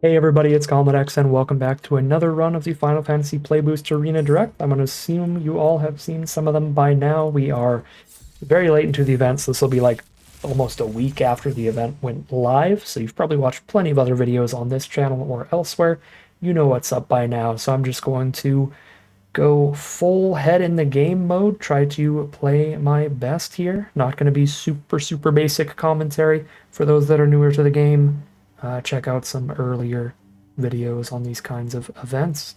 Hey everybody, it's Comedex and welcome back to another run of the Final Fantasy Playboost Arena Direct. I'm going to assume you all have seen some of them by now. We are very late into the event, so this will be like almost a week after the event went live, so you've probably watched plenty of other videos on this channel or elsewhere. You know what's up by now, so I'm just going to go full head in the game mode, try to play my best here. Not going to be super basic commentary for those that are newer to the game. Check out some earlier videos on these kinds of events.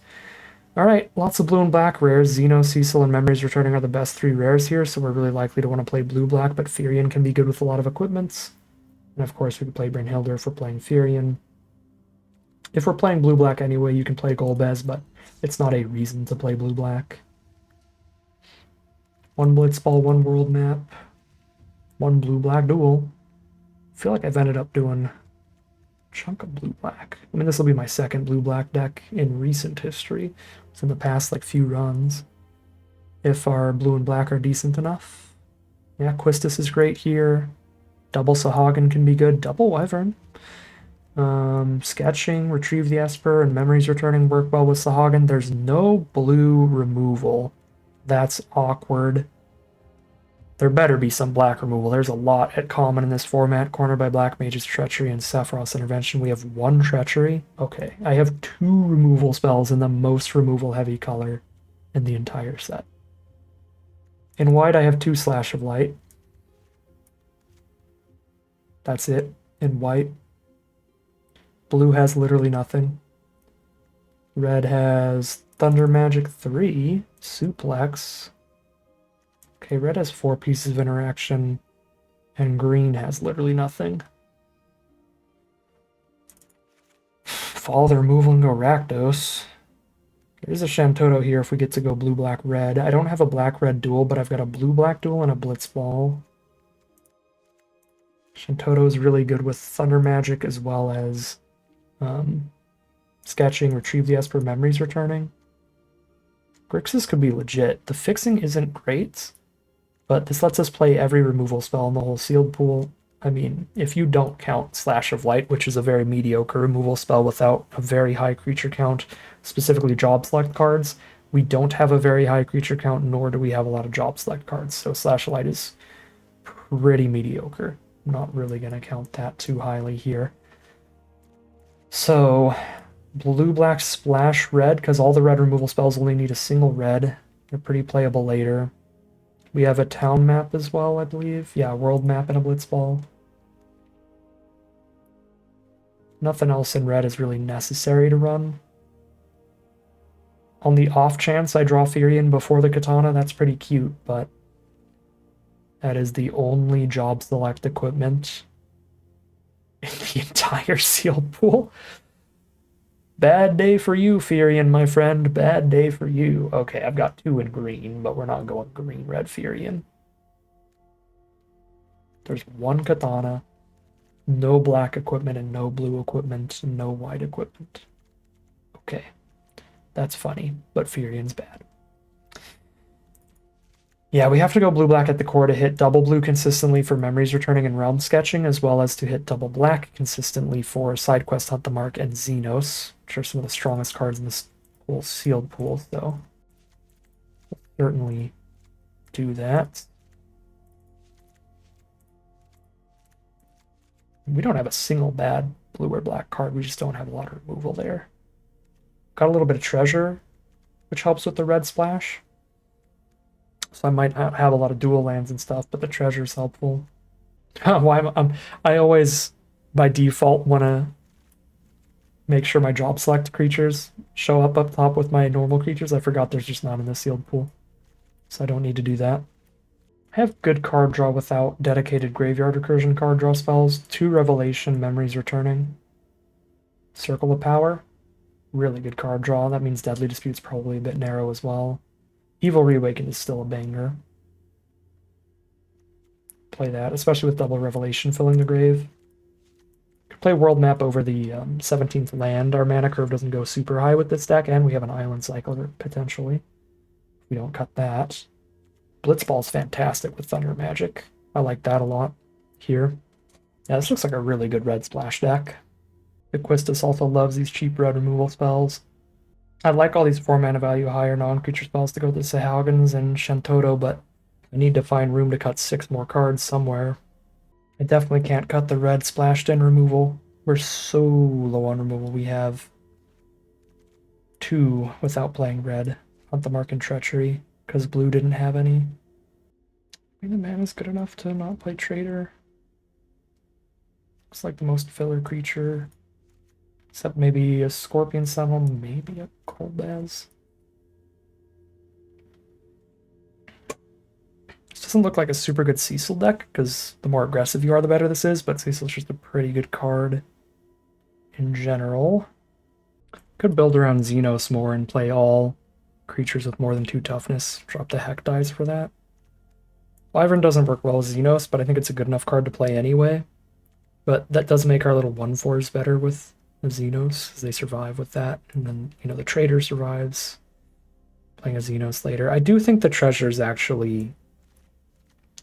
All right, lots of blue and black rares. Xeno, Cecil, and Memories Returning are the best three rares here, so we're really likely to want to play blue-black, but Firion can be good with a lot of equipments. And of course, we could play Brynhilder if we're playing Firion. If we're playing blue-black anyway, you can play Golbez, but it's not a reason to play blue-black. One Blitzball, one world map, one blue-black duel. I feel like I've ended up doing a chunk of blue-black. I mean, this will be my second blue-black deck in recent history. It's in the past, like, few runs. If our blue and black are decent enough. Yeah, Quistis is great here. Double Sahagin can be good. Double Wyvern. Sketching, Retrieve the Esper, and Memories Returning work well with Sahagin. There's no blue removal. That's awkward. There better be some black removal. There's a lot at common in this format. Cornered by Black Mage's Treachery and Sephiroth's Intervention. We have one Treachery. Okay, I have two removal spells in the most removal heavy color in the entire set. In white, I have two Slash of Light. That's it. In white. Blue has literally nothing. Red has Thunder Magic 3, Suplex. Okay, red has 4 pieces of interaction, and green has literally nothing. Follow the removal and go Rakdos. There's a Shantoto here if we get to go blue, black, red. I don't have a black-red duel, but I've got a blue-black duel and a Blitzball. Shantoto is really good with Thunder Magic as well as sketching, Retrieve the Esper, Memories Returning. Grixis could be legit. The fixing isn't great, but this lets us play every removal spell in the whole sealed pool. I mean, if you don't count Slash of Light, which is a very mediocre removal spell without a very high creature count, specifically job select cards, we don't have a very high creature count, nor do we have a lot of job select cards. So Slash of Light is pretty mediocre. I'm not really going to count that too highly here. So, blue, black, splash, red, because all the red removal spells only need a single red. They're pretty playable later. We have a town map as well, I believe. Yeah, world map and a blitzball. Nothing else in red is really necessary to run. On the off chance I draw Firion before the katana, that's pretty cute, but that is the only job select equipment in the entire sealed pool. Bad day for you, Firion, my friend. Bad day for you. Okay, I've got 2 in green, but we're not going green, red Firion. There's 1 katana, no black equipment, and no blue equipment, no white equipment. Okay, that's funny, but Firion's bad. Yeah, we have to go blue-black at the core to hit double blue consistently for Memories Returning and Realm Sketching, as well as to hit double black consistently for Side Quest Hunt the Mark and Xenos, which are some of the strongest cards in this whole sealed pool, so we'll certainly do that. We don't have a single bad blue or black card, we just don't have a lot of removal there. Got a little bit of treasure, which helps with the red splash. So I might not have a lot of dual lands and stuff, but the treasure's helpful. I always, by default, want to make sure my job select creatures show up top with my normal creatures. I forgot there's just none in the sealed pool, so I don't need to do that. I have good card draw without dedicated graveyard recursion card draw spells. 2 Revelation, Memories Returning. Circle of Power, really good card draw. That means Deadly Dispute's probably a bit narrow as well. Evil Reawakened is still a banger. Play that, especially with double Revelation filling the grave. Could play World Map over the 17th land. Our mana curve doesn't go super high with this deck, and we have an Island Cycler, potentially. We don't cut that. Blitzball's fantastic with Thunder Magic. I like that a lot here. Yeah, this looks like a really good red splash deck. The Quistis also loves these cheap red removal spells. I'd like all these 4 mana value higher non-creature spells to go to Sahagins and Shantoto, but I need to find room to cut 6 more cards somewhere. I definitely can't cut the red splashed in removal. We're so low on removal. We have 2 without playing red. Hunt the Mark and Treachery, because blue didn't have any. I mean, the mana's good enough to not play Trader. Looks like the most filler creature. Except maybe a Scorpion Sentinel, maybe a Golbaz. This doesn't look like a super good Cecil deck, because the more aggressive you are, the better this is, but Cecil's just a pretty good card in general. Could build around Xenos more and play all creatures with more than 2 toughness. Drop the Heck dice for that. Wyvern doesn't work well with Xenos, but I think it's a good enough card to play anyway. But that does make our little 1/4s better with the Xenos, as they survive with that. And then, you know, the Trader survives playing a Xenos later. I do think the Treasure's actually...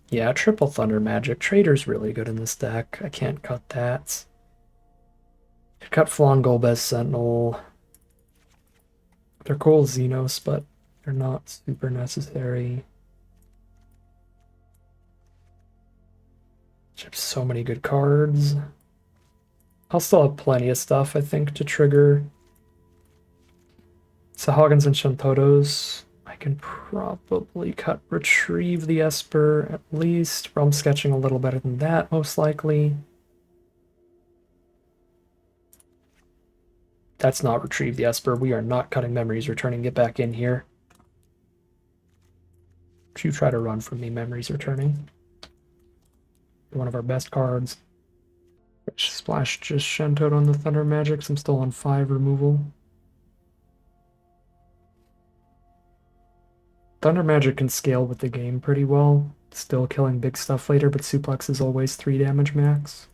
Yeah, triple Thunder Magic. Trader's really good in this deck. I can't cut that. Could cut Flan Golbez Sentinel. They're cool Xenos, but they're not super necessary. Have so many good cards. I'll still have plenty of stuff, I think, to trigger Sahagins and Shantotos. I can probably retrieve the Esper at least. Realm Sketching a little better than that, most likely. That's not retrieve the Esper. We are not cutting Memories Returning. Get back in here. You try to run from me, Memories Returning. One of our best cards. Splash just Shantoto on the Thunder Magics. I'm still on 5 removal. Thunder Magic can scale with the game pretty well. Still killing big stuff later, but Suplex is always 3 damage max.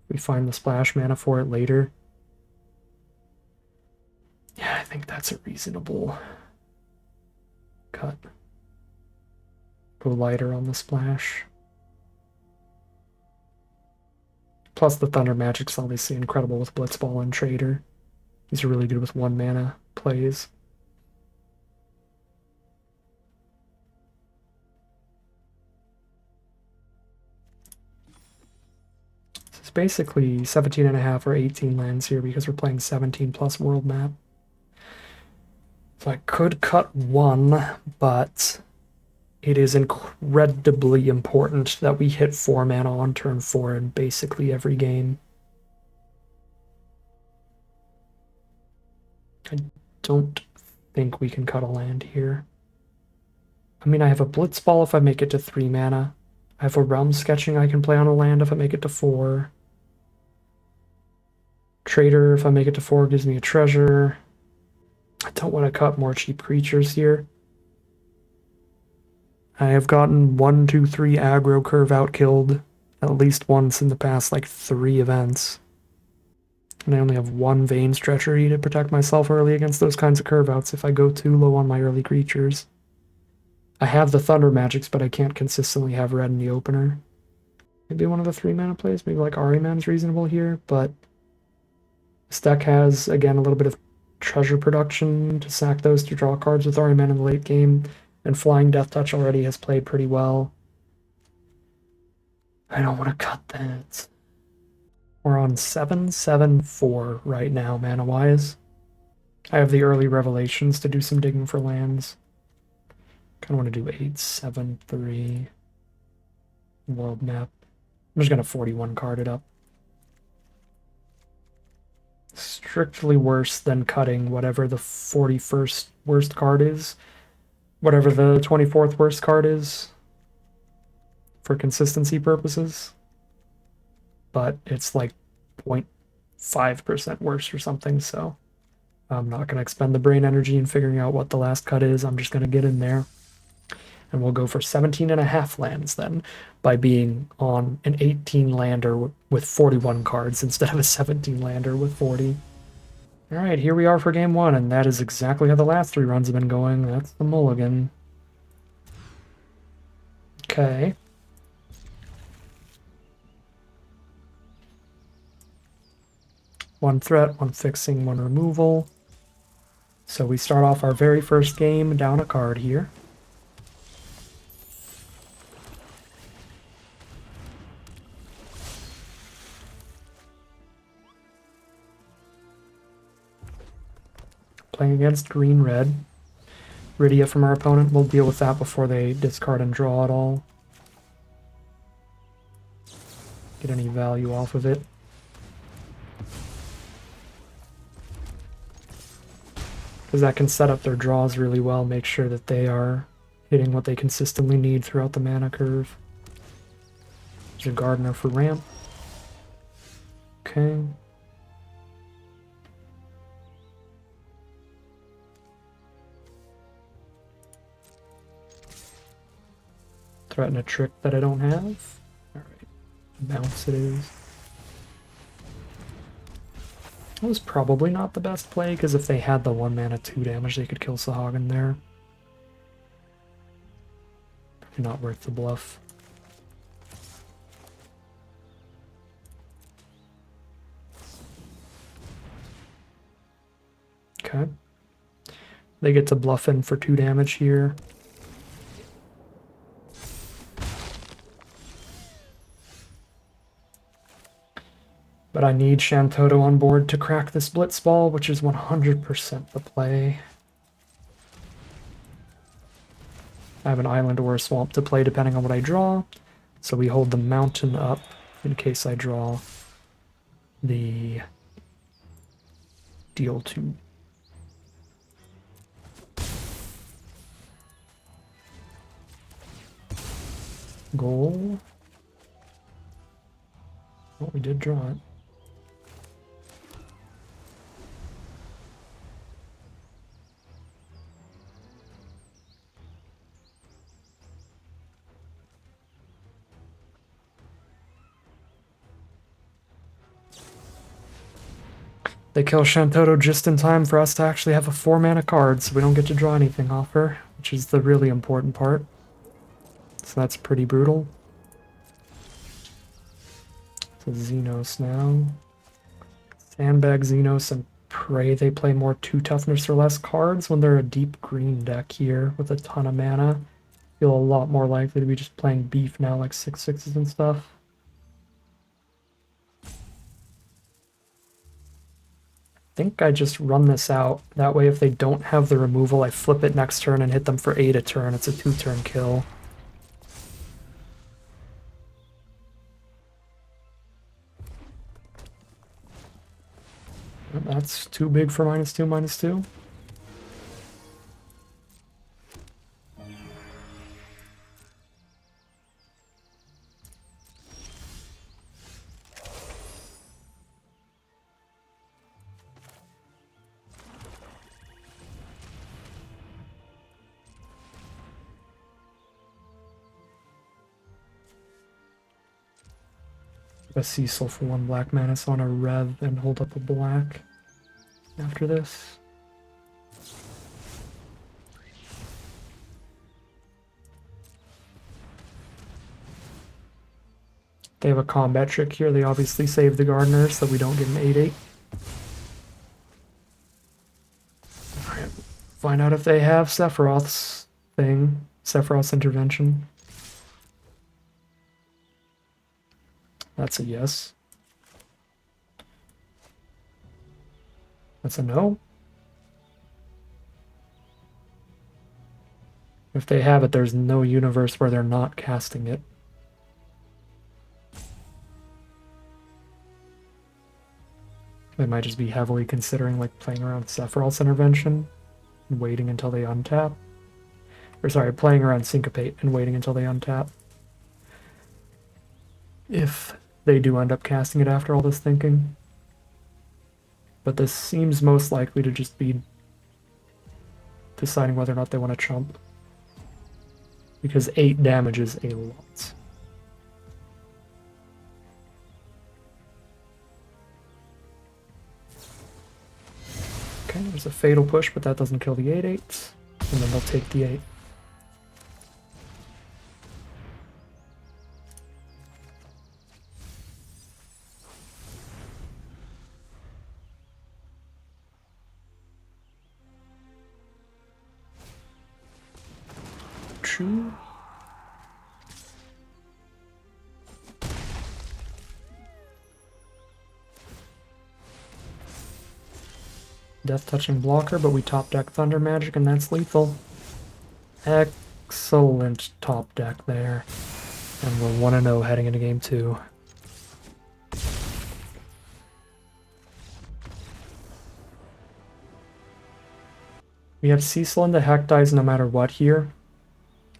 We find the splash mana for it later. Yeah, I think that's a reasonable cut. Go lighter on the splash. Plus the Thunder Magic's obviously incredible with Blitzball and Trader. These are really good with 1 mana plays. This is basically 17.5 or 18 lands here because we're playing 17 plus world map. So I could cut 1, but it is incredibly important that we hit 4 mana on turn 4 in basically every game. I don't think we can cut a land here. I mean, I have a Blitzball if I make it to 3 mana. I have a Realm Sketching I can play on a land if I make it to 4. Trader, if I make it to 4, gives me a treasure. I don't want to cut more cheap creatures here. I have gotten 1, 2, 3 aggro curve out killed at least once in the past, like 3 events. And I only have 1 Veins Treachery to protect myself early against those kinds of curve outs if I go too low on my early creatures. I have the Thunder Magics, but I can't consistently have red in the opener. Maybe one of the 3 mana plays, maybe like Ahriman's reasonable here, but this deck has, again, a little bit of treasure production to sack those to draw cards with Ahriman in the late game. And Flying Death Touch already has played pretty well. I don't want to cut that. We're on 7/7/4 right now, mana-wise. I have the early Revelations to do some digging for lands. Kind of want to do 8/7/3 world map. I'm just going to 41 card it up. Strictly worse than cutting whatever the 41st worst card is. Whatever the 24th worst card is for consistency purposes. But it's like 0.5% worse or something, so I'm not going to expend the brain energy in figuring out what the last cut is. I'm just going to get in there. And we'll go for 17.5 lands then, by being on an 18 lander with 41 cards instead of a 17 lander with 40. Alright, here we are for game 1, and that is exactly how the last 3 runs have been going. That's the mulligan. Okay. One threat, one fixing, one removal. So we start off our very first game down a card here. Playing against green-red. Rydia from our opponent, we'll deal with that before they discard and draw at all. Get any value off of it. Because that can set up their draws really well, make sure that they are hitting what they consistently need throughout the mana curve. There's a Gardener for ramp. Okay. Threaten a trick that I don't have. Alright. Bounce it is. That was probably not the best play, because if they had the 1 mana 2 damage, they could kill Sahagin there. Probably not worth the bluff. Okay. They get to bluff in for 2 damage here. But I need Shantoto on board to crack this Blitzball, which is 100% the play. I have an island or a swamp to play depending on what I draw, so we hold the mountain up in case I draw the deal 2. Goal. Oh, we did draw it. They kill Shantoto just in time for us to actually have a 4 mana card, so we don't get to draw anything off her, which is the really important part. So that's pretty brutal. So Xenos now. Sandbag Xenos and pray they play more 2 toughness or less cards when they're a deep green deck here with a ton of mana. Feel a lot more likely to be just playing beef now, like 6/6s and stuff. I think I just run this out. That way if they don't have the removal, I flip it next turn and hit them for 8 a turn. It's a 2-turn kill. That's too big for -2/-2. A Cecil for 1 black mana, so on a rev and hold up a black after this. They have a combat trick here. They obviously save the Gardener so we don't get an 8/8. Alright, find out if they have Sephiroth's thing, Sephiroth's intervention. That's a yes. That's a no. If they have it, there's no universe where they're not casting it. They might just be heavily considering like playing around Sephiroth's intervention and waiting until they untap. Or sorry, playing around Syncopate and waiting until they untap. If they do end up casting it after all this thinking. But this seems most likely to just be deciding whether or not they want to chump. Because 8 damage is a lot. Okay, there's a Fatal Push, but that doesn't kill the 8/8. And then they'll take the 8. Shoo. Death touching blocker, but we top deck Thunder Magic, and that's lethal. Excellent top deck there. And we're 1-0 heading into game 2. We have Cecil into Hektize no matter what here.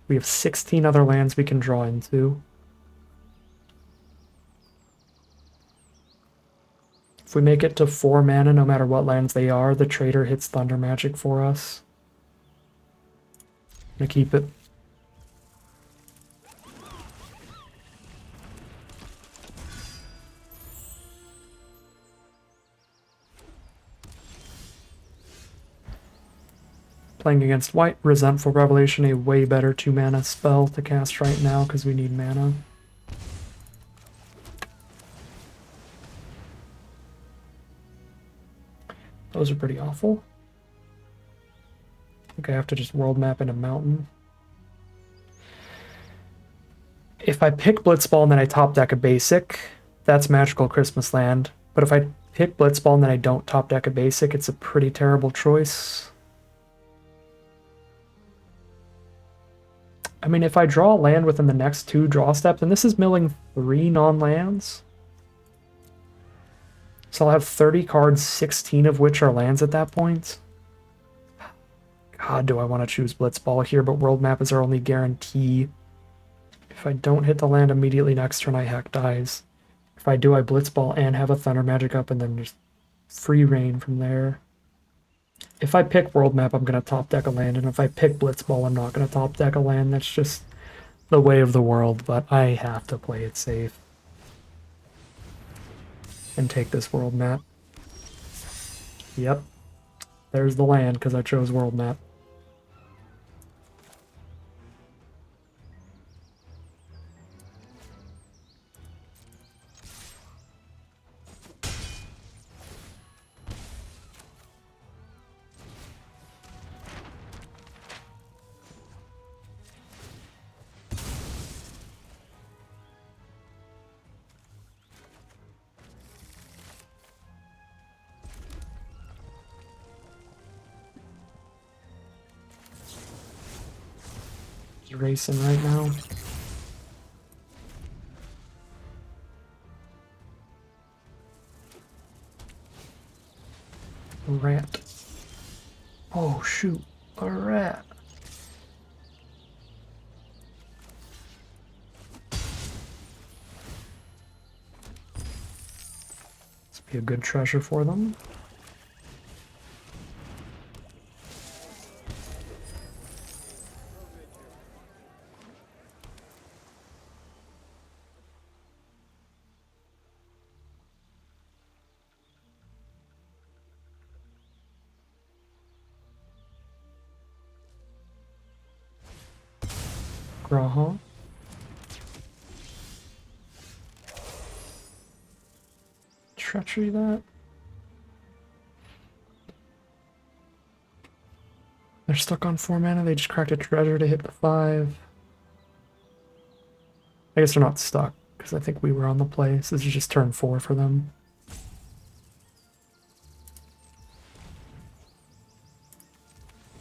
We have 16 other lands we can draw into. If we make it to 4 mana, no matter what lands they are, the Trader hits Thunder Magic for us. I'm gonna keep it. Playing against white, Resentful Revelation, a way better 2-mana spell to cast right now because we need mana. Those are pretty awful. I think I have to just world map in a mountain. If I pick Blitzball and then I top deck a basic, that's Magical Christmas Land. But if I pick Blitzball and then I don't top deck a basic, it's a pretty terrible choice. I mean, if I draw a land within the next 2 draw steps, and this is milling 3 non-lands, so I'll have 30 cards, 16 of which are lands at that point. God, do I want to choose Blitzball here, but World Map is our only guarantee. If I don't hit the land immediately next turn, I Hektize. If I do, I Blitzball and have a Thunder Magic up, and then just free reign from there. If I pick World Map, I'm going to top deck a land, and if I pick Blitzball, I'm not going to top deck a land. That's just the way of the world, but I have to play it safe and take this World Map. Yep, there's the land because I chose World Map. Racing right now. Rat. Oh shoot, a rat. This would be a good treasure for them. Graha. Treachery that. They're stuck on 4 mana, they just cracked a treasure to hit the 5. I guess they're not stuck, because I think we were on the play, so this is just turn 4 for them. I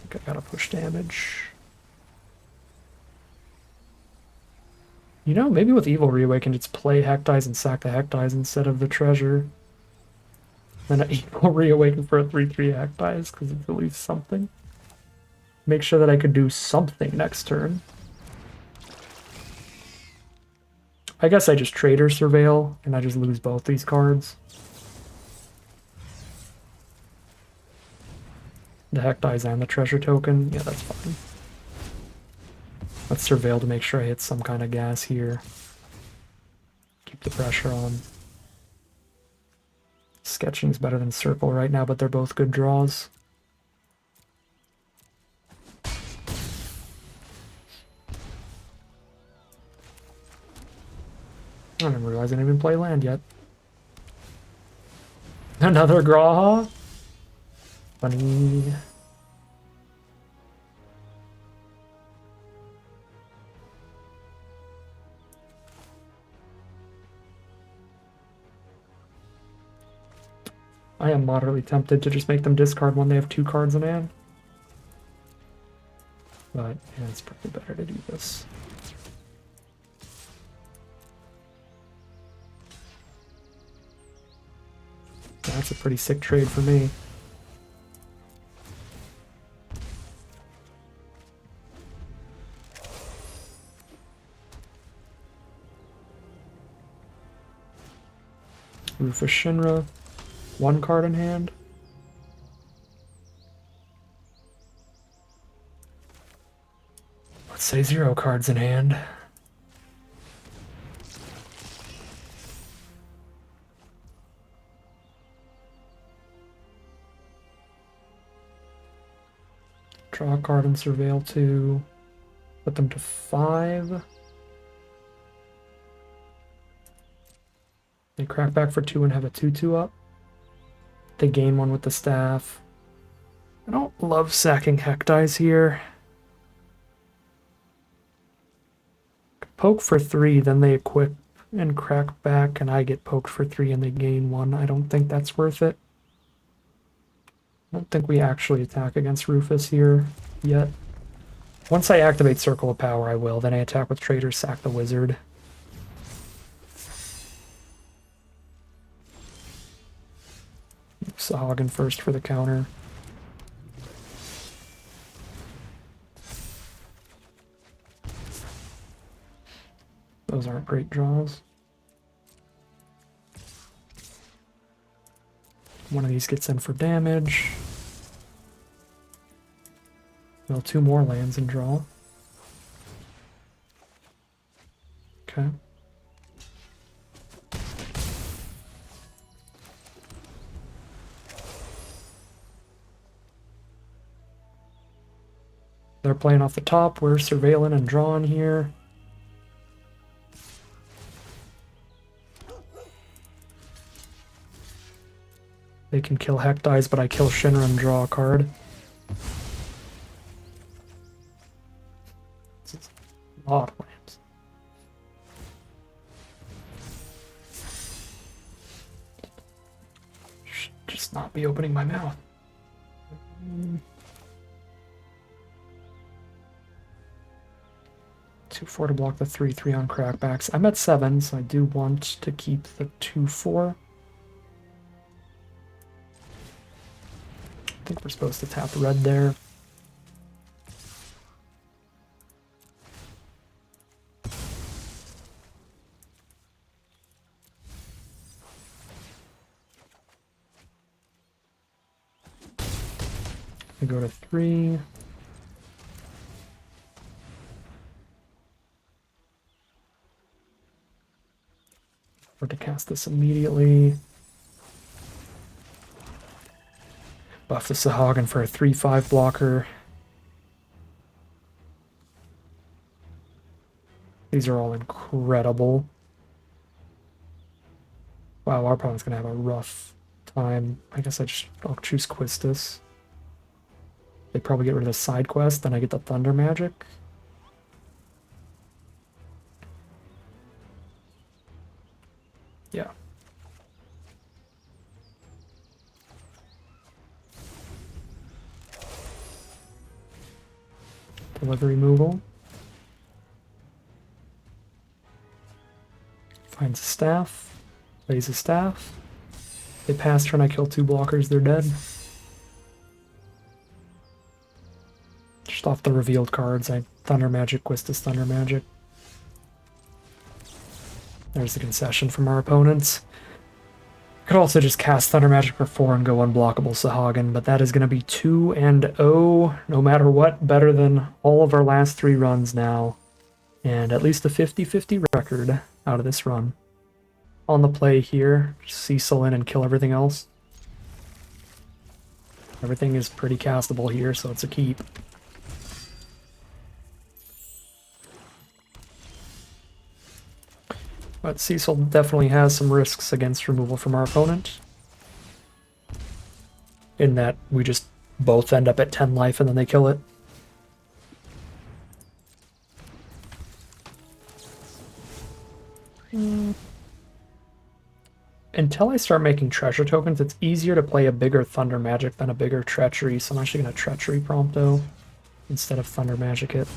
think I gotta push damage. You know, maybe with Evil Reawaken, just play Hektize and sack the Hektize instead of the treasure. Then an Evil Reawaken for a 3/3 Hektize, because it's at least something. Make sure that I could do something next turn. I guess I just Trader Surveil, and I just lose both these cards. The Hektize and the treasure token, yeah, that's fine. Let's Surveil to make sure I hit some kind of gas here. Keep the pressure on. Sketching's better than Circle right now, but they're both good draws. I didn't realize I didn't even play land yet. Another Graha? Funny. I am moderately tempted to just make them discard when they have 2 cards in hand. But yeah, it's probably better to do this. That's a pretty sick trade for me. Rufus Shinra, 1 card in hand. Let's say 0 cards in hand. Draw a card and surveil 2. Put them to 5. They crack back for 2 and have a 2/2 up. They gain 1 with the staff. I don't love sacking Hecdies here. Poke for 3, then they equip and crack back, and I get poked for 3 and they gain 1. I don't think that's worth it. I don't think we actually attack against Rufus here yet. Once I activate Circle of Power, I will. Then I attack with Trader, sack the wizard. Sahagin first for the counter. Those aren't great draws. One of these gets in for damage. Well, 2 more lands and draw. Okay. They're playing off the top. We're surveilling and drawing here. They can kill Hecdies, but I kill Shinra and draw a card. It's a lot of lands. Should just not be opening my mouth. 2/4 to block the 3/3 on crackbacks. I'm at 7, so I do want to keep the 2/4. I think we're supposed to tap red there. We go to 3. Or to cast this immediately. Buff the Sahagin for a 3/5 blocker. These are all incredible. Wow, our opponent's gonna have a rough time. I guess I'll choose Quistis. They probably get rid of the side quest, then I get the Thunder Magic. Yeah. Deliver removal. Finds a staff. Plays a staff. They pass turn, I kill 2 blockers, they're dead. Just off the revealed cards, I Thunder Magic, Quistis Thunder Magic. There's the concession from our opponents. Could also just cast Thunder Magic for 4 and go unblockable Sahagin, but that is going to be 2-0, no matter what, better than all of our last 3 runs now. And at least a 50-50 record out of this run. On the play here, Cecil in and kill everything else. Everything is pretty castable here, so it's a keep. But Cecil definitely has some risks against removal from our opponent. In that we just both end up at 10 life and then they kill it. until I start making treasure tokens, it's easier to play a bigger Thunder Magic than a bigger Treachery, so I'm actually going to Treachery Prompto instead of Thunder Magic it.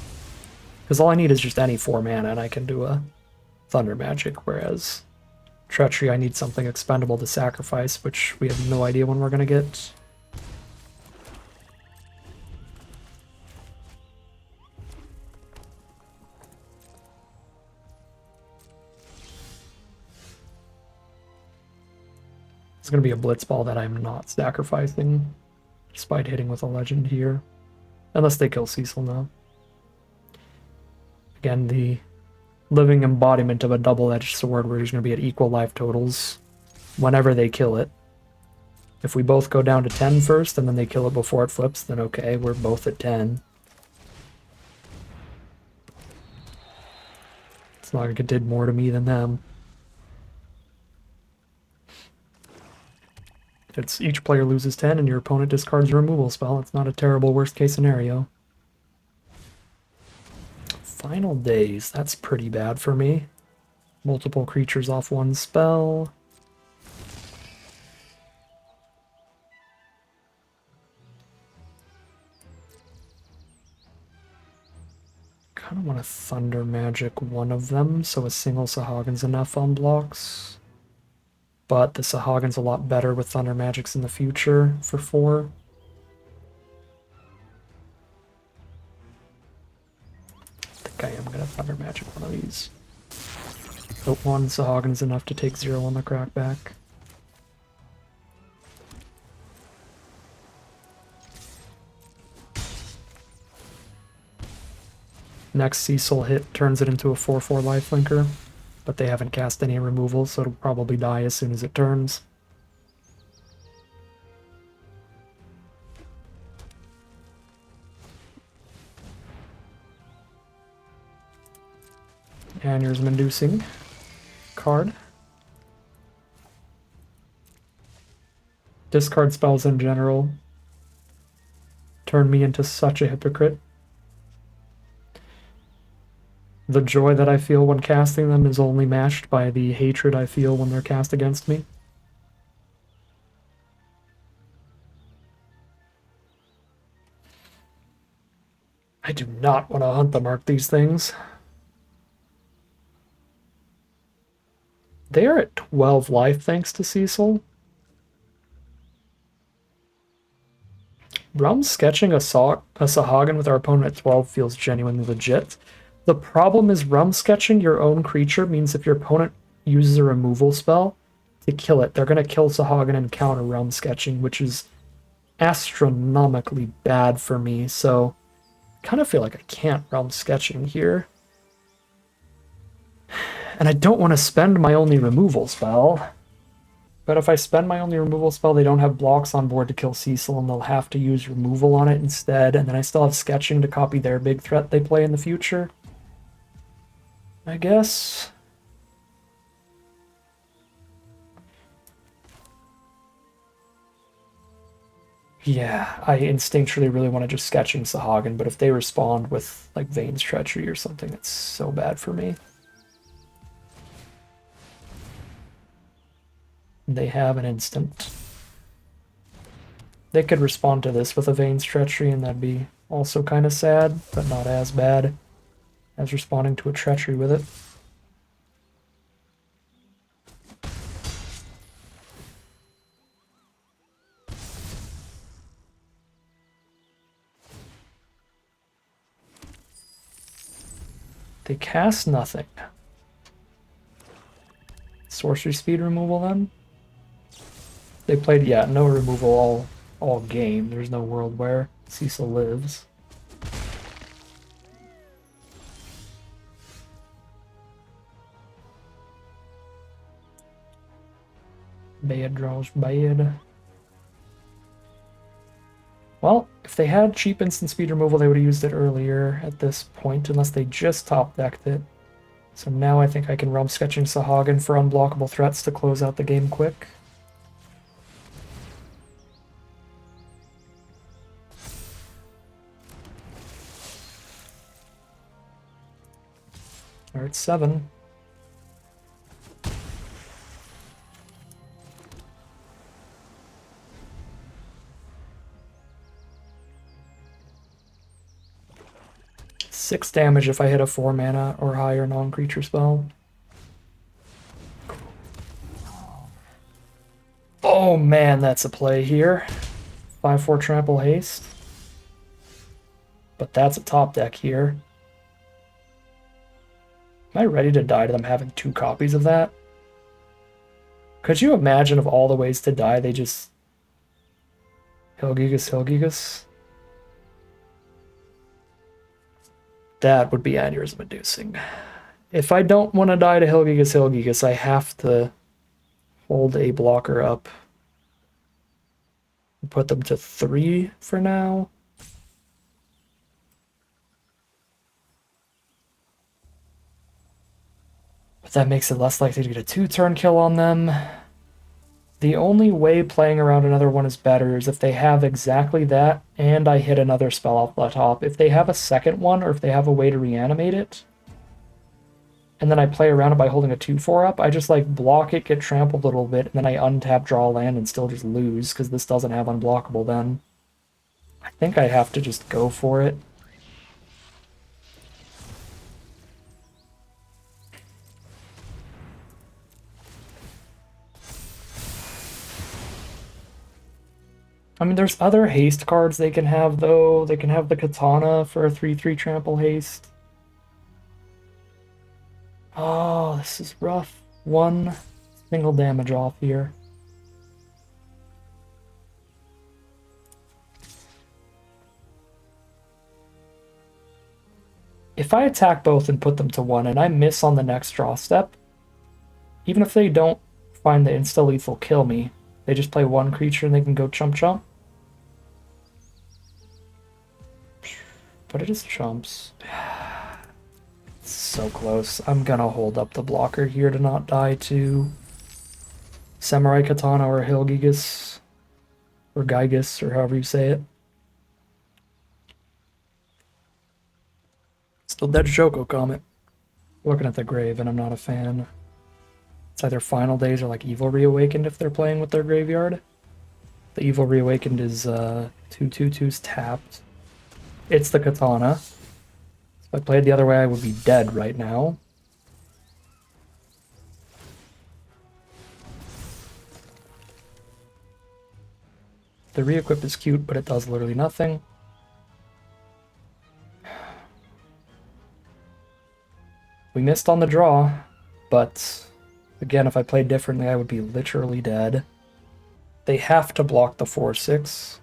Because all I need is just any 4 mana and I can do a Thunder Magic, whereas Treachery I need something expendable to sacrifice, which we have no idea when we're going to get. It's going to be a Blitzball that I'm not sacrificing, despite hitting with a Legend here. Unless they kill Cecil now. Again, the living embodiment of a double-edged sword where he's going to be at equal life totals whenever they kill it. If we both go down to 10 first and then they kill it before it flips, then okay, we're both at 10. It's not like it did more to me than them. It's each player loses 10 and your opponent discards a removal spell. It's not a terrible worst case scenario. Final Days, that's pretty bad for me. Multiple creatures off one spell. Kind of want to Thunder Magic one of them, so a single Sahagins enough on blocks. But the Sahagin's a lot better with Thunder Magics in the future for 4. I think I am going to Thunder Magic one of these. Hope one Sahagin's enough to take 0 on the crackback. Next Cecil hit turns it into a 4/4 lifelinker, but they haven't cast any removal, so it'll probably die as soon as it turns. Aneurysm-inducing card. Discard spells in general turn me into such a hypocrite. The joy that I feel when casting them is only matched by the hatred I feel when they're cast against me. I do not want to hunt the mark these things. They are at 12 life thanks to Cecil. Realm sketching a Sahagin with our opponent at 12 feels genuinely legit. The problem is realm sketching your own creature means if your opponent uses a removal spell to kill it, they're going to kill Sahagin and counter realm sketching, which is astronomically bad for me, so I kind of feel like I can't realm sketching here. And I don't want to spend my only removal spell. But if I spend my only removal spell, they don't have blocks on board to kill Cecil, and they'll have to use removal on it instead, and then I still have sketching to copy their big threat they play in the future. I guess. Yeah, I instinctually really want to just sketching Sahagin, but if they respond with like Vane's Treachery or something, it's so bad for me. They have an instant. They could respond to this with a Vane's Treachery, and that'd be also kind of sad, but not as bad as responding to a Treachery with it. They cast nothing. Sorcery speed removal then? They played, yeah, no removal all game. There's no world where Cecil lives. Bad draws bad. Well, if they had cheap instant speed removal, they would have used it earlier at this point, unless they just top decked it. So now I think I can realm sketching Sahagin for unblockable threats to close out the game quick. We're at 7. 6 damage if I hit a 4 mana or higher non-creature spell. Oh man, that's a play here. 5/4 trample haste. But that's a top deck here. Am I ready to die to them having 2 copies of that? Could you imagine of all the ways to die, they just... Helgigus, Helgigus? That would be aneurysm-inducing. If I don't want to die to Helgigus, Helgigus, I have to hold a blocker up. Put them to 3 for now. But that makes it less likely to get a 2-turn kill on them. The only way playing around another one is better is if they have exactly that and I hit another spell off the top. If they have a second one or if they have a way to reanimate it, and then I play around it by holding a 2/4 up, I just like block it, get trampled a little bit, and then I untap, draw land, and still just lose because this doesn't have unblockable then. I think I have to just go for it. I mean, there's other haste cards they can have, though. They can have the Katana for a 3/3 trample haste. Oh, this is rough. 1 single damage off here. If I attack both and put them to 1 and I miss on the next draw step, even if they don't find the insta-lethal kill me, they just play 1 creature and they can go chump chump. But it is chumps. So close. I'm gonna hold up the blocker here to not die to Samurai Katana or Helgigus. Or Gygus, or however you say it. Still dead Shoko Comet. Looking at the grave and I'm not a fan. It's either Final Days or like Evil Reawakened if they're playing with their graveyard. The Evil Reawakened is 2/2/2s tapped. It's the Katana. If I played the other way, I would be dead right now. The re-equip is cute, but it does literally nothing. We missed on the draw, but again, if I played differently, I would be literally dead. They have to block the 4/6.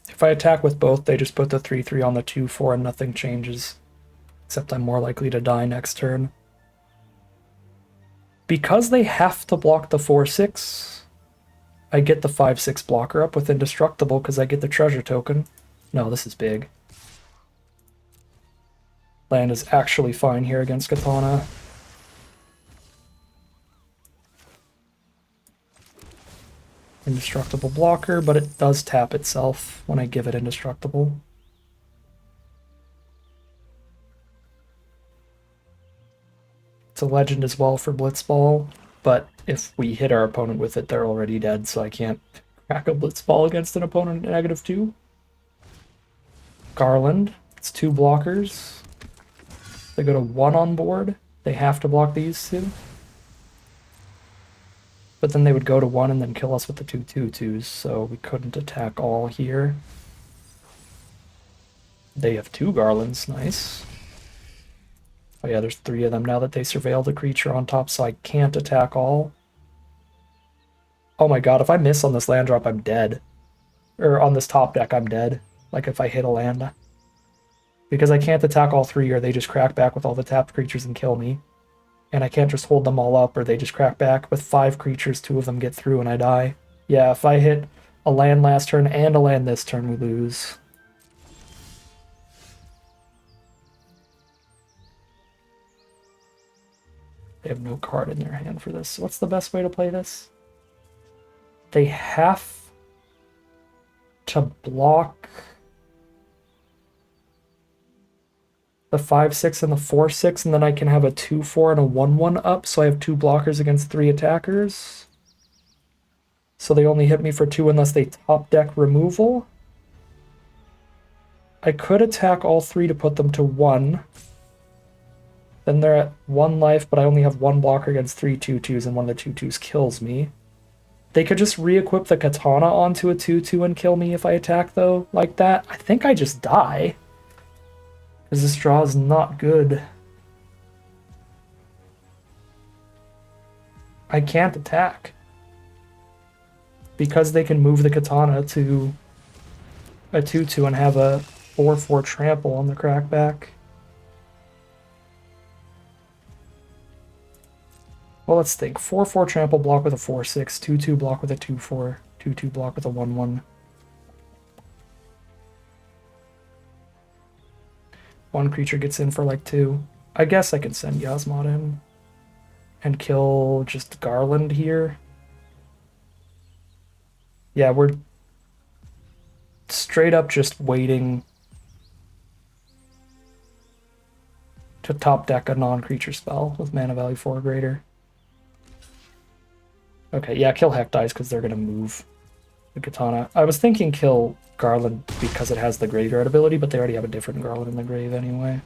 If I attack with both, they just put the 3/3 on the 2/4 and nothing changes. Except I'm more likely to die next turn. Because they have to block the 4/6, I get the 5/6 blocker up with Indestructible because I get the treasure token. No, this is big. Land is actually fine here against Katana. Indestructible blocker, but it does tap itself when I give it Indestructible. It's a legend as well for Blitzball, but if we hit our opponent with it, they're already dead, so I can't crack a Blitzball against an opponent at -2. Garland, it's 2 blockers. They go to 1 on board. They have to block these 2. But then they would go to 1 and then kill us with the 2/2/2s, so we couldn't attack all here. They have 2 Garlands, nice. Oh yeah, there's 3 of them now that they surveil the creature on top, so I can't attack all. Oh my god, if I miss on this land drop, I'm dead. Or on this top deck, I'm dead. Like if I hit a land. Because I can't attack all 3 or they just crack back with all the tapped creatures and kill me. And I can't just hold them all up or they just crack back. With 5 creatures, 2 of them get through and I die. Yeah, if I hit a land last turn and a land this turn, we lose. They have no card in their hand for this. So what's the best way to play this? They have to block the 5/6 and the 4/6, and then I can have a 2/4 and a 1/1 up, so I have 2 blockers against 3 attackers. So they only hit me for 2 unless they top deck removal. I could attack all three to put them to 1. Then they're at 1 life, but I only have 1 blocker against 3 2/2s, and one of the 2/2s kills me. They could just re-equip the katana onto a 2/2 and kill me if I attack, though, like that. I think I just die. Because this draw is not good. I can't attack. Because they can move the katana to a 2/2 and have a 4/4 trample on the crackback. Well, let's think. 4/4 trample block with a 4/6, 2/2 block with a 2/4, 2/2 block with a 1/1. One creature gets in for like 2. I guess I can send Yasmata in and kill just Garland here. Yeah, we're straight up just waiting to top deck a non-creature spell with mana value 4 or greater. Okay, yeah, kill Heck Dice because they're going to move the katana. I was thinking kill Garland because it has the graveyard ability, but they already have a different Garland in the grave anyway.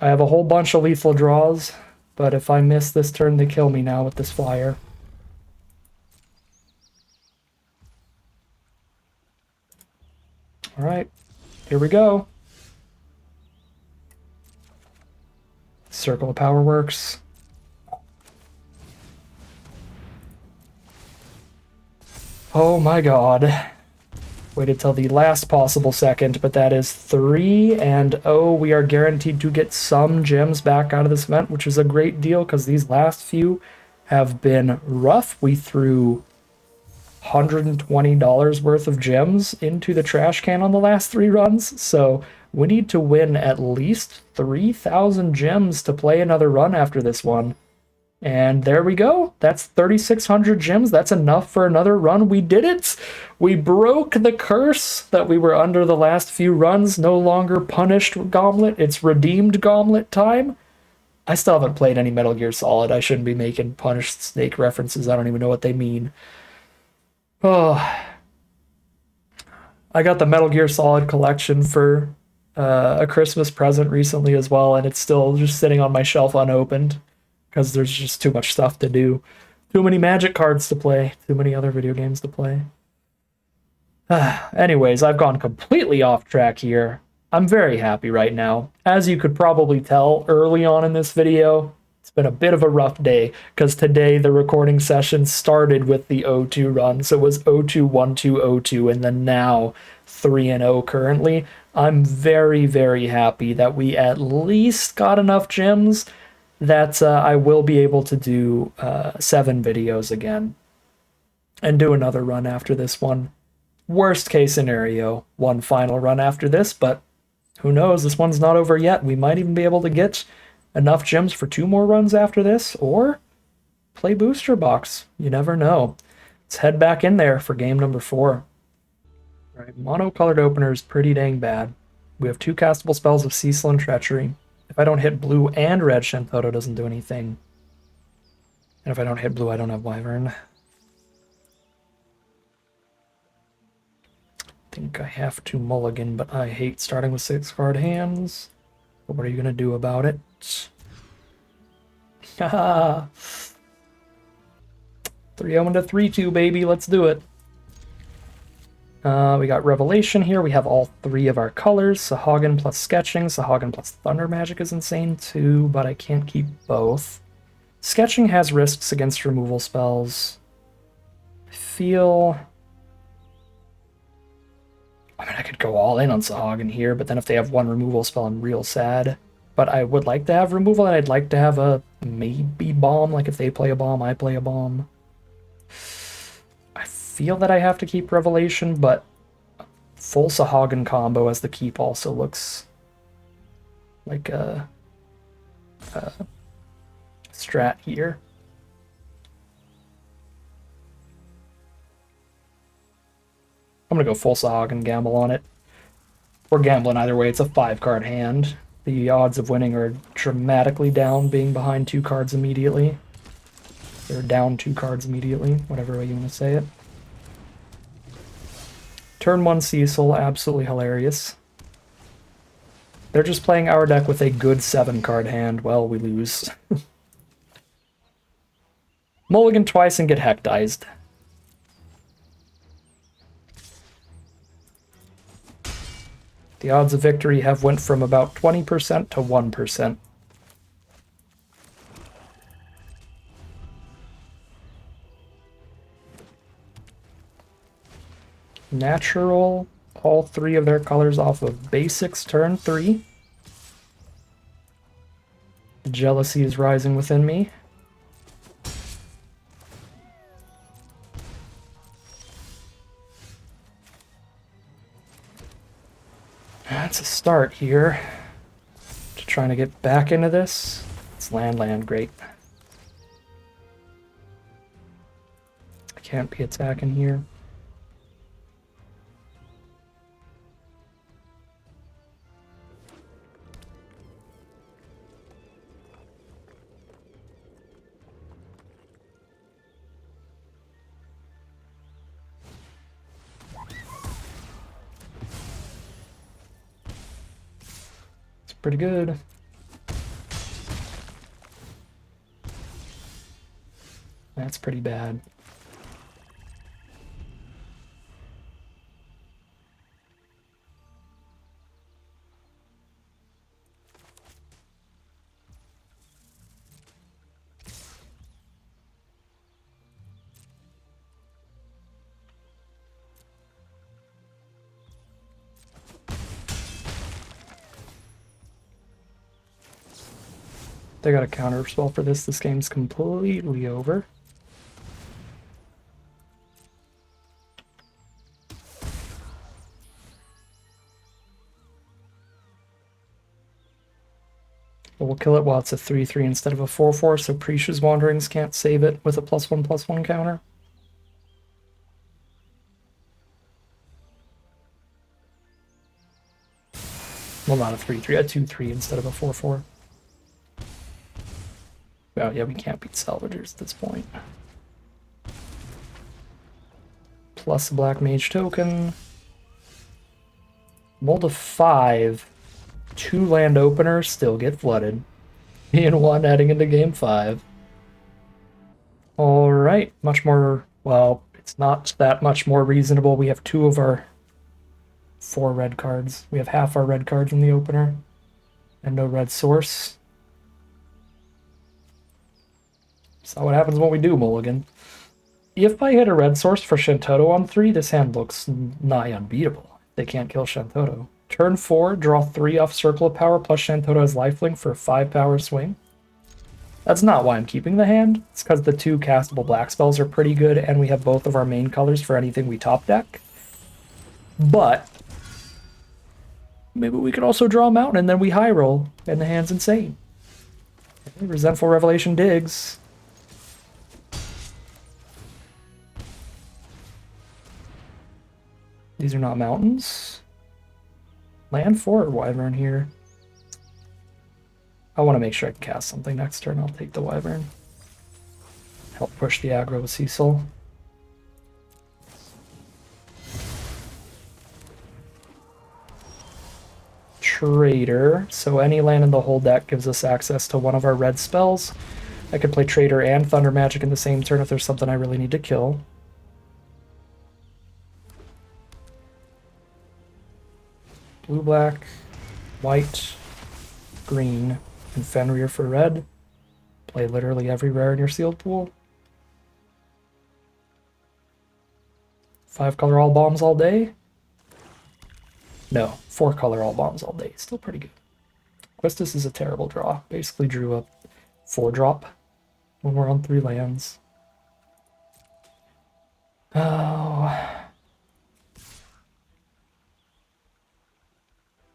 I have a whole bunch of lethal draws, but if I miss this turn, they kill me now with this flyer. Alright, here we go. Circle of Power works. Oh my god. Waited till the last possible second, but that is 3, and oh, we are guaranteed to get some gems back out of this event, which is a great deal because these last few have been rough. We threw $120 worth of gems into the trash can on the last 3 runs, so we need to win at least 3,000 gems to play another run after this one. And there we go. That's 3,600 gems. That's enough for another run. We did it. We broke the curse that we were under the last few runs. No longer punished Gauntlet. It's redeemed Gauntlet time. I still haven't played any Metal Gear Solid. I shouldn't be making punished snake references. I don't even know what they mean. Oh, I got the Metal Gear Solid collection for a Christmas present recently as well, and it's still just sitting on my shelf unopened because there's just too much stuff to do. Too many Magic cards to play. Too many other video games to play. Anyways, I've gone completely off track here. I'm very happy right now. As you could probably tell early on in this video, it's been a bit of a rough day because today the recording session started with the 0-2 run. So it was 0-2, 1-2, 0-2, and then now 3-0 currently. I'm very, very happy that we at least got enough gems that I will be able to do 7 videos again and do another run after this one. Worst case scenario, one final run after this, but who knows? This one's not over yet. We might even be able to get enough gems for 2 more runs after this, or play Booster Box. You never know. Let's head back in there for game number 4. All right, mono-colored opener is pretty dang bad. We have 2 castable spells of Cecil and Treachery. If I don't hit blue and red, Shantotto doesn't do anything. And if I don't hit blue, I don't have Wyvern. I think I have to mulligan, but I hate starting with 6-card hands. But what are you going to do about it? Haha! 3-0 into 3-2, baby. Let's do it. We got Revelation here. We have all 3 of our colors. Sahagin plus Sketching. Sahagin plus Thunder Magic is insane too, but I can't keep both. Sketching has risks against removal spells. I feel... I mean, I could go all in on Sahagin here, but then if they have 1 removal spell, I'm real sad. But I would like to have removal, and I'd like to have a maybe bomb. Like if they play a bomb, I play a bomb. I feel that I have to keep Revelation, but full Sahagin combo as the keep also looks like a strat here. I'm gonna go full Sahagin, gamble on it. We're gambling either way. It's a 5-card hand. The odds of winning are dramatically down being behind 2 cards immediately. They're down 2 cards immediately, whatever way you want to say it. Turn 1 Cecil, absolutely hilarious. They're just playing our deck with a good 7-card hand. Well, we lose. Mulligan twice and get hectized. The odds of victory have went from about 20% to 1%. Natural, all 3 of their colors off of basics turn 3. The jealousy is rising within me. That's a start here. To trying to get back into this. It's land, great. I can't be attacking here. Pretty good. That's pretty bad. They got a counter spell for this. This game's completely over. But we'll kill it while it's a 3/3 instead of a 4/4, so Prisha's Wanderings can't save it with a +1/+1 counter. Well, not a 3/3, a 2/3 instead of a 4/4. Oh, yeah, we can't beat Salvagers at this point. Plus a Black Mage token. Mold of 5. 2 land openers still get flooded. Me and 1 heading into game 5. Alright, much more, well, it's not that much more reasonable. We have 2 of our 4 red cards. We have half our red cards in the opener. And no red source. So what happens when we do mulligan. If I hit a red source for Shantotto on 3, this hand looks nigh unbeatable. They can't kill Shantotto. Turn 4, draw 3 off Circle of Power plus Shantotto as lifelink for a 5 power swing. That's not why I'm keeping the hand. It's because the 2 castable black spells are pretty good, and we have both of our main colors for anything we top deck. But maybe we could also draw a mountain, and then we high roll, and the hand's insane. Okay, Resentful Revelation digs. These are not mountains. Land 4 Wyvern here. I want to make sure I can cast something next turn. I'll take the Wyvern. Help push the aggro with Cecil. Trader. So any land in the whole deck gives us access to one of our red spells. I could play Trader and Thunder Magic in the same turn if there's something I really need to kill. Blue, black, white, green, and Fenrir for red. Play literally every rare in your sealed pool. 5 color all bombs all day? No, 4 color all bombs all day. Still pretty good. Questus is a terrible draw. Basically drew a 4-drop when we're on 3 lands. Oh.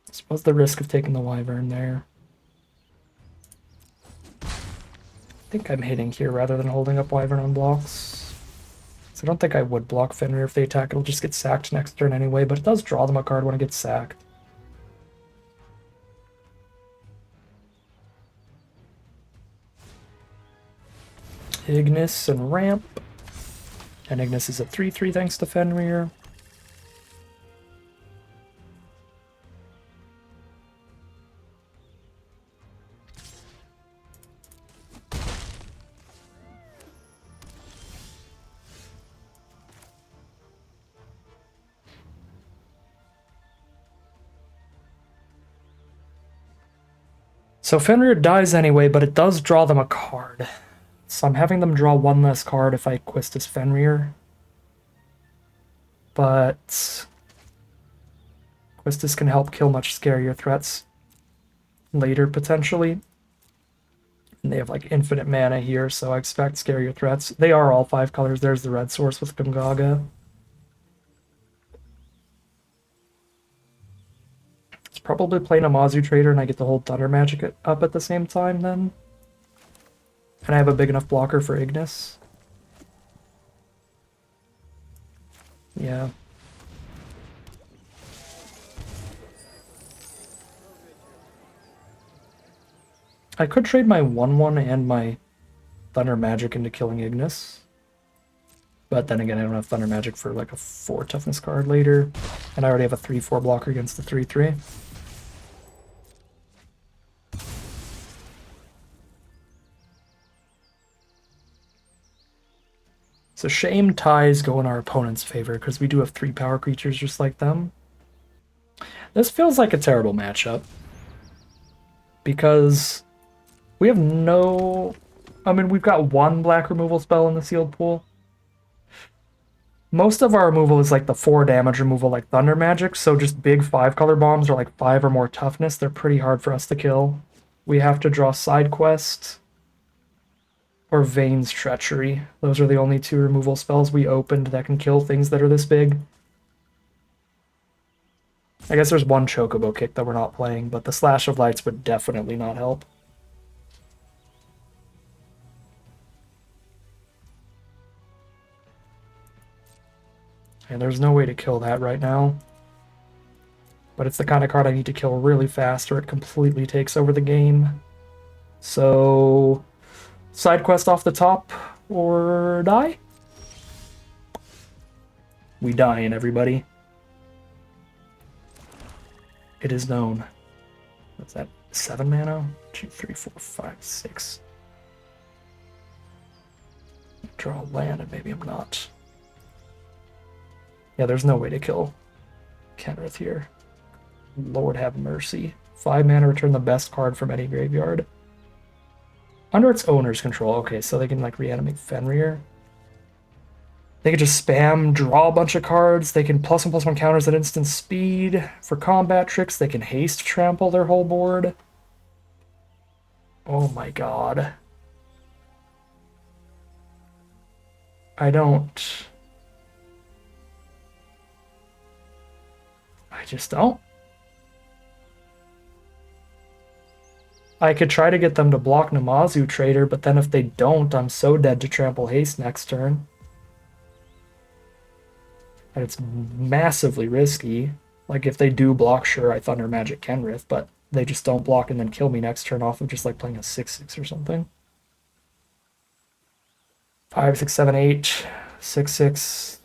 I suppose the risk of taking the Wyvern there. I think I'm hitting here rather than holding up Wyvern on blocks. So I don't think I would block Fenrir if they attack. It'll just get sacked next turn anyway, but it does draw them a card when it gets sacked. Ignis and ramp. And Ignis is a 3/3 thanks to Fenrir. So Fenrir dies anyway, but it does draw them a card. So I'm having them draw one less card if I quest as Fenrir. But Quistis can help kill much scarier threats later, potentially. And they have like infinite mana here, so I expect scarier threats. They are all 5 colors. There's the red source with Gungaga. It's probably playing a Mazu Trader and I get to hold Thunder Magic up at the same time then. And I have a big enough blocker for Ignis. Yeah. I could trade my 1/1 and my Thunder Magic into killing Ignis. But then again, I don't have Thunder Magic for like a 4 toughness card later. And I already have a 3/4 blocker against the 3/3. It's a shame ties go in our opponent's favor because we do have 3 power creatures just like them. This feels like a terrible matchup. Because we have no... I mean, we've got 1 black removal spell in the sealed pool. Most of our removal is like the 4 damage removal like Thunder Magic, so just big 5-color bombs are like 5 or more toughness. They're pretty hard for us to kill. We have to draw Side Quest or Vane's Treachery. Those are the only 2 removal spells we opened that can kill things that are this big. I guess there's 1 Chocobo Kick that we're not playing, but the Slash of Lights would definitely not help. And there's no way to kill that right now. But it's the kind of card I need to kill really fast or it completely takes over the game. So... Side quest off the top or die? We die in everybody. It is known. What's that? 7 mana? 2, 3, 4, 5, 6. Draw a land and maybe I'm not. Yeah, there's no way to kill Kenrith here. Lord have mercy. 5 mana, return the best card from any graveyard. Under its owner's control. Okay, so they can like reanimate Fenrir. They can just spam, draw a bunch of cards. They can +1/+1 counters at instant speed. For combat tricks, they can haste trample their whole board. Oh my god. I just don't. I could try to get them to block Namazu Trader, but then if they don't, I'm so dead to trample haste next turn. And it's massively risky. Like, if they do block, sure, I Thunder Magic Kenrith, but they just don't block and then kill me next turn off of just like playing a 6/6 or something. 5, 6, 7, 8, 6, 6,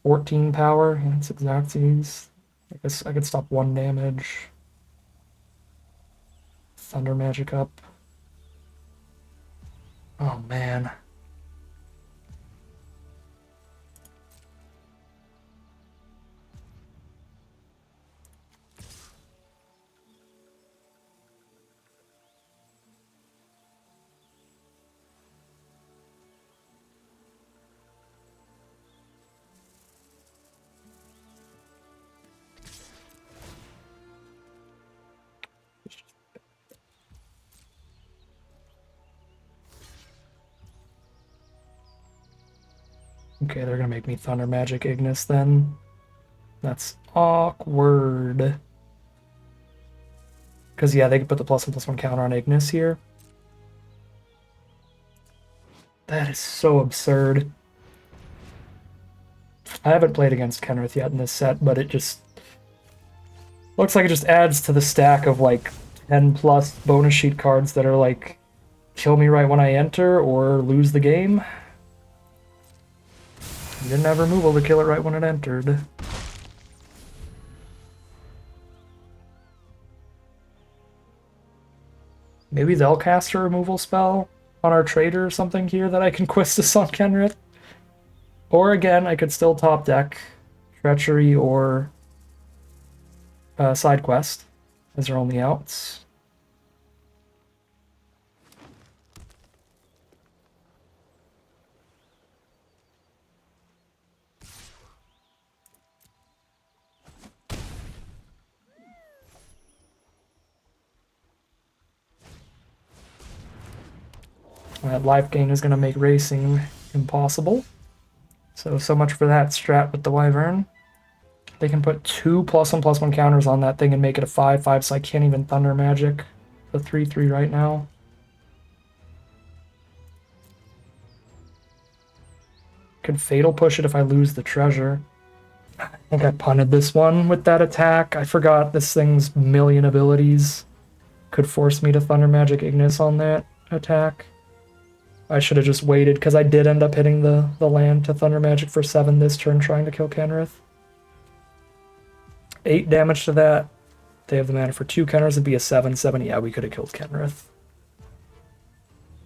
14 power. Yeah, it's exactsies. I guess I could stop 1 damage. Thunder Magic up. Oh man. Okay, they're gonna make me Thunder Magic Ignis then. That's awkward. Because, yeah, they could put the +1/+1 counter on Ignis here. That is so absurd. I haven't played against Kenrith yet in this set, but it just looks like it just adds to the stack of like 10+ bonus sheet cards that are like kill me right when I enter or lose the game. You didn't have removal to kill it right when it entered. Maybe they'll cast a removal spell on our trader or something here that I can Quistis on Kenrith. Or again, I could still top deck Treachery or Side Quest as our only outs. That life gain is going to make racing impossible. So much for that strat with the Wyvern. They can put 2 +1/+1 counters on that thing and make it a 5/5, so I can't even Thunder Magic the 3/3 right now. Could Fatal Push it if I lose the treasure. I think I punted this one with that attack. I forgot this thing's million abilities could force me to Thunder Magic Ignis on that attack. I should have just waited, because I did end up hitting the land to Thunder Magic for 7 this turn trying to kill Kenrith. 8 damage to that. They have the mana for 2 counters. It'd be a 7/7. Yeah, we could have killed Kenrith.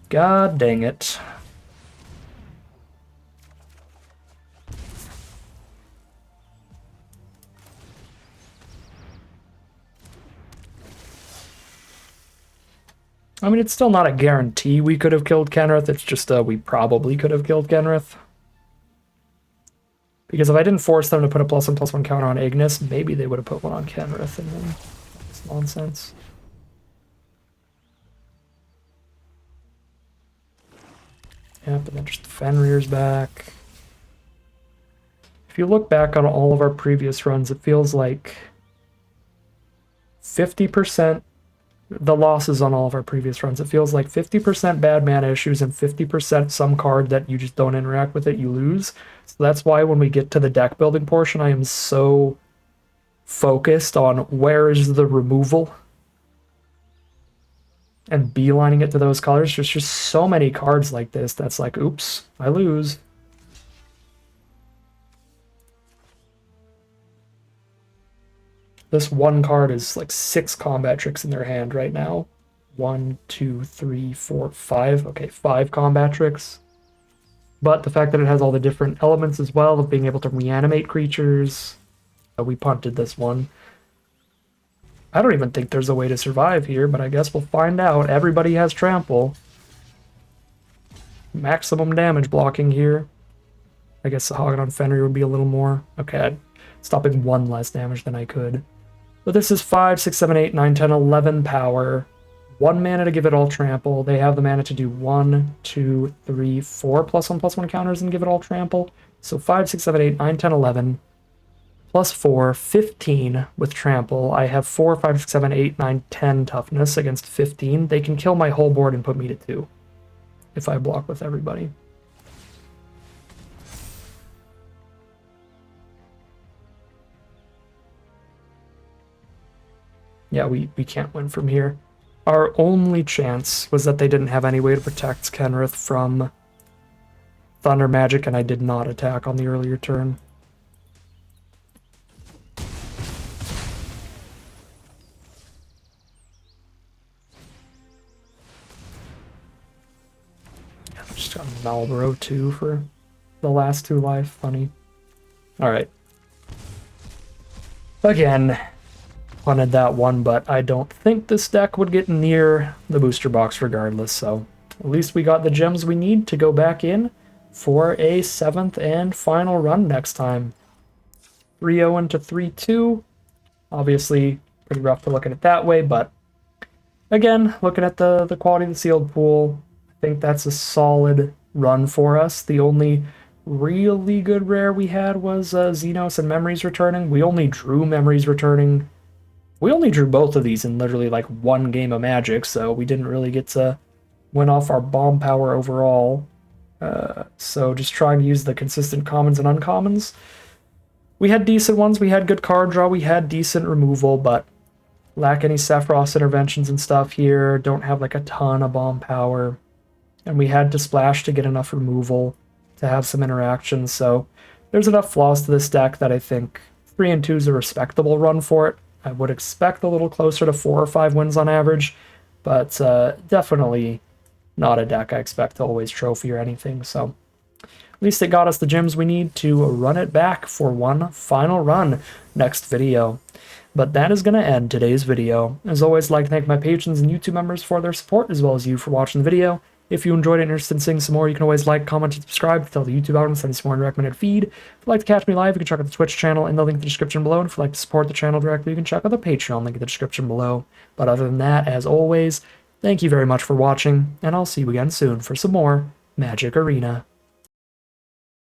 God dang it. I mean, it's still not a guarantee we could have killed Kenrith. It's just we probably could have killed Kenrith. Because if I didn't force them to put a +1/+1 counter on Ignis, maybe they would have put one on Kenrith, and then it's nonsense. Yep, and then just Fenrir's back. If you look back on all of our previous runs, it feels like 50%, the losses on all of our previous runs, it feels like 50% bad mana issues and 50% some card that you just don't interact with it, you lose. So that's why when we get to the deck building portion, I am so focused on where is the removal and beelining it to those colors. There's just so many cards like this that's like, oops, I lose. This one card is like 6 combat tricks in their hand right now. 1, 2, 3, 4, 5. Okay, 5 combat tricks. But the fact that it has all the different elements as well of being able to reanimate creatures. We punted this one. I don't even think there's a way to survive here, but I guess we'll find out. Everybody has trample. Maximum damage blocking here. I guess the Hagen on Fenrir would be a little more. Okay, I'm stopping 1 less damage than I could. But this is 5, 6, 7, 8, 9, 10, 11 power. 1 mana to give it all trample. They have the mana to do 1, 2, 3, 4 +1/+1 counters and give it all trample. So 5, 6, 7, 8, 9, 10, 11. Plus 4, 15 with trample. I have 4, 5, 6, 7, 8, 9, 10 toughness against 15. They can kill my whole board and put me to 2 if I block with everybody. Yeah, we can't win from here. Our only chance was that they didn't have any way to protect Kenrith from Thunder Magic, and I did not attack on the earlier turn. I just got Malboro 2 for the last 2 life. Funny. Alright. Again, punted that one, but I don't think this deck would get near the booster box regardless, so at least we got the gems we need to go back in for a 7th and final run next time. 3-0 into 3-2. Obviously, pretty rough to look at it that way, but again, looking at the quality of the sealed pool, I think that's a solid run for us. The only really good rare we had was Xenos and Memories Returning. We only drew Memories Returning. We only drew both of these in literally like 1 game of Magic, so we didn't really get to win off our bomb power overall. So just trying to use the consistent commons and uncommons. We had decent ones, we had good card draw, we had decent removal, but Lack any Sephiroth interventions and stuff here. Don't have like a ton of bomb power. And we had to splash to get enough removal to have some interactions, so there's enough flaws to this deck that I think 3 and 2 is a respectable run for it. I would expect a little closer to 4 or 5 wins on average, but definitely not a deck I expect to always trophy or anything, so at least it got us the gems we need to run it back for one final run next video. But that is going to end today's video. As always, I'd like to thank my patrons and YouTube members for their support, as well as you for watching the video. If you enjoyed it and are interested in seeing some more, you can always like, comment, and subscribe to tell the YouTube algorithm send you some more in the recommended feed. If you'd like to catch me live, you can check out the Twitch channel in the link in the description below. And if you'd like to support the channel directly, you can check out the Patreon link in the description below. But other than that, as always, thank you very much for watching, and I'll see you again soon for some more Magic Arena.